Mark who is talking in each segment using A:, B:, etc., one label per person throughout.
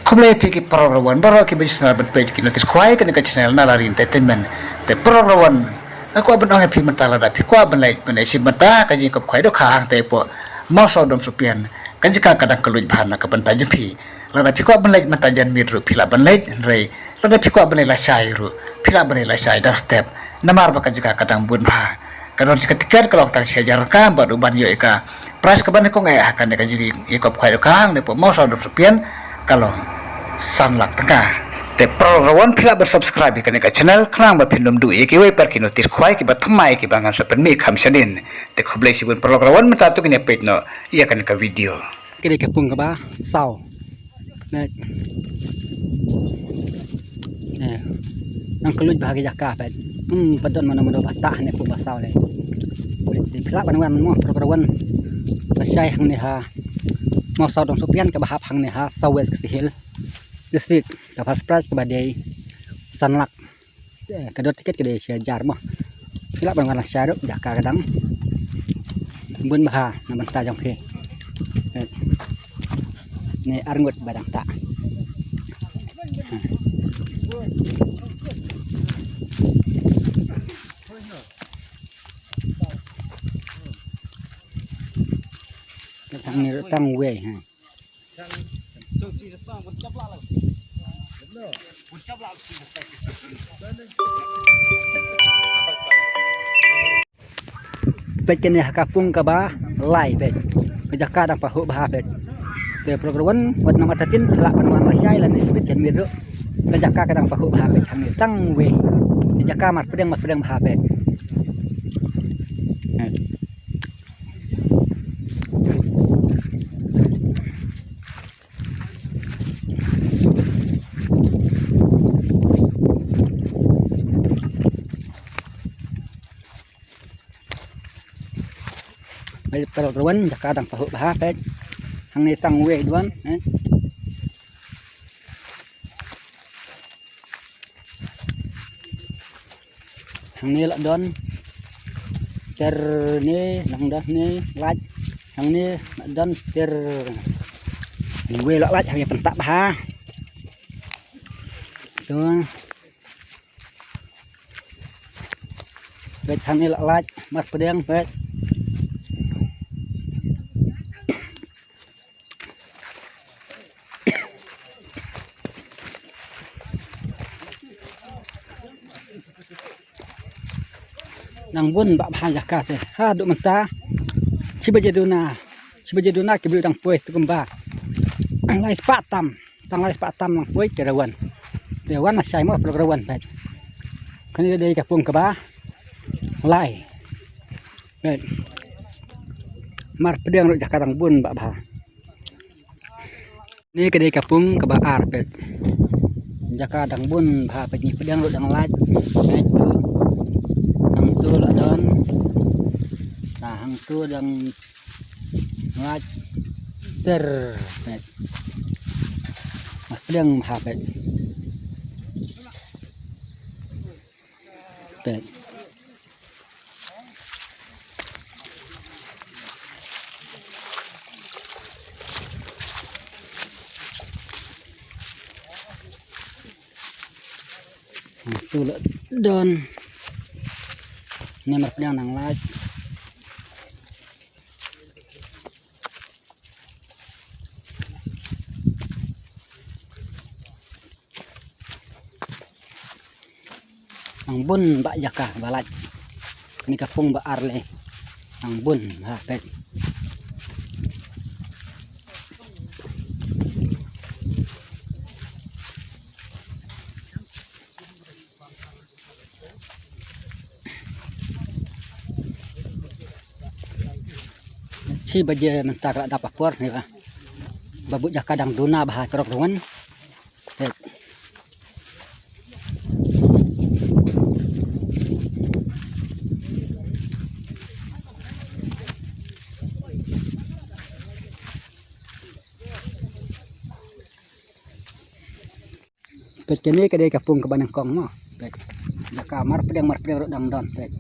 A: Kumlay piki program baro ki baju channel ban page ki notis khwai kan ka channel na lari entertainment te program aku aban ong pi mentala da pi kwa ban like ban isi mata ka jing kop khwai do khang te po mau so dom supian kan jika kadang keluj bahan ka ban tajam pi la da pi kwa ban like mata jan mir ru pila ban like rei la da pi kwa ban la sai ru pila ban la sai dar step namar ba ka jika kadang bun ba kadang jika tiket kalau tang sejar ka ba do ban yo ka price ka ban ko ngai akan ka jing ikop khwai do khang ne po mau so dom supian kalau sanlak tengah te program pila bersubscribe kan ka channel klang ba pinum du ki we per ki notis khwai ki ba thamai ki bangan sapen mi kham sadin te khoblei sibun program mata tu kini page no ia kan ka video
B: kini ke pung ka ba sau ne nang keluj bahagi jaka pet padon mana mana batah ne pung ba sau le ti pila ban mo program sai hang ne ha mau sau dong sopian ke bahap hang ne ha Southwest Sihil district ta fast price ke badai sanlak kedot tiket ke de jar mah pila ban warna syaruk jaka kadang bun baha na banta jang phe ne arngut badang ta ni tang we ha pet kene kapung ka ba lai pet kejaka dang pahu bah pet te program wat nama tatin la pan masai lan disebut jan miru kejaka kadang pahu bah pet hang tang we kejaka mat pedang bah pet program jaka dang pahu bah pet hang ni tang we duan hang ni la don ter ni nang dah ni laj hang ni don ter ni we la laj hang pentak bah tu pet hang ni la laj mas pedang pet nang bun bak bahan jaka te ha duk menta cibaje duna ke bidang puai tu kemba lai spatam tang lai spatam nang puai kerawan dewan masai mo program pet kan dia kapung ke ba lai pet mar pedang ruk jaka tang bun bak bah ni ke dia kapung ke ba ar pet jaka tang bun bah pet ni pedang ruk dang lai pet tu la don hang tu dang ngaj ter pet mas pedang ha pet tu la don ni mar pedang nang laj ang bun bak jaka balaj ni kapung ba arle ang bun ha pet si baje mentar dapat por ni ba babu jaka dang duna bah kerok ruan pet kene ke kapung ke banang kong mo pet jaka mar pedang dang don pet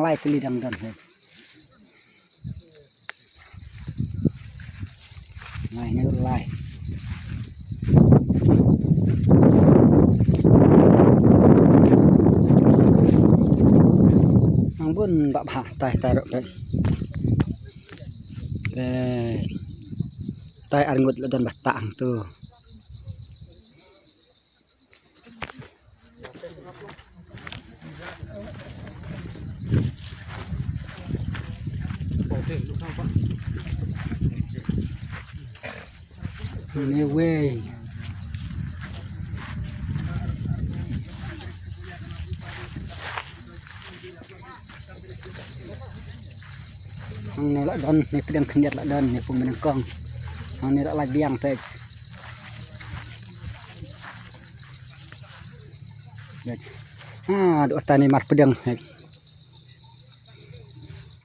B: lai keli dang dan he lai ne lai bun bak bah tai tai rok tai arngut dan batang tu ni wey này lại đơn này cái đêm khinh nhật lại đơn này cùng mình con này đã lại biang thế độ tay này mặt pedang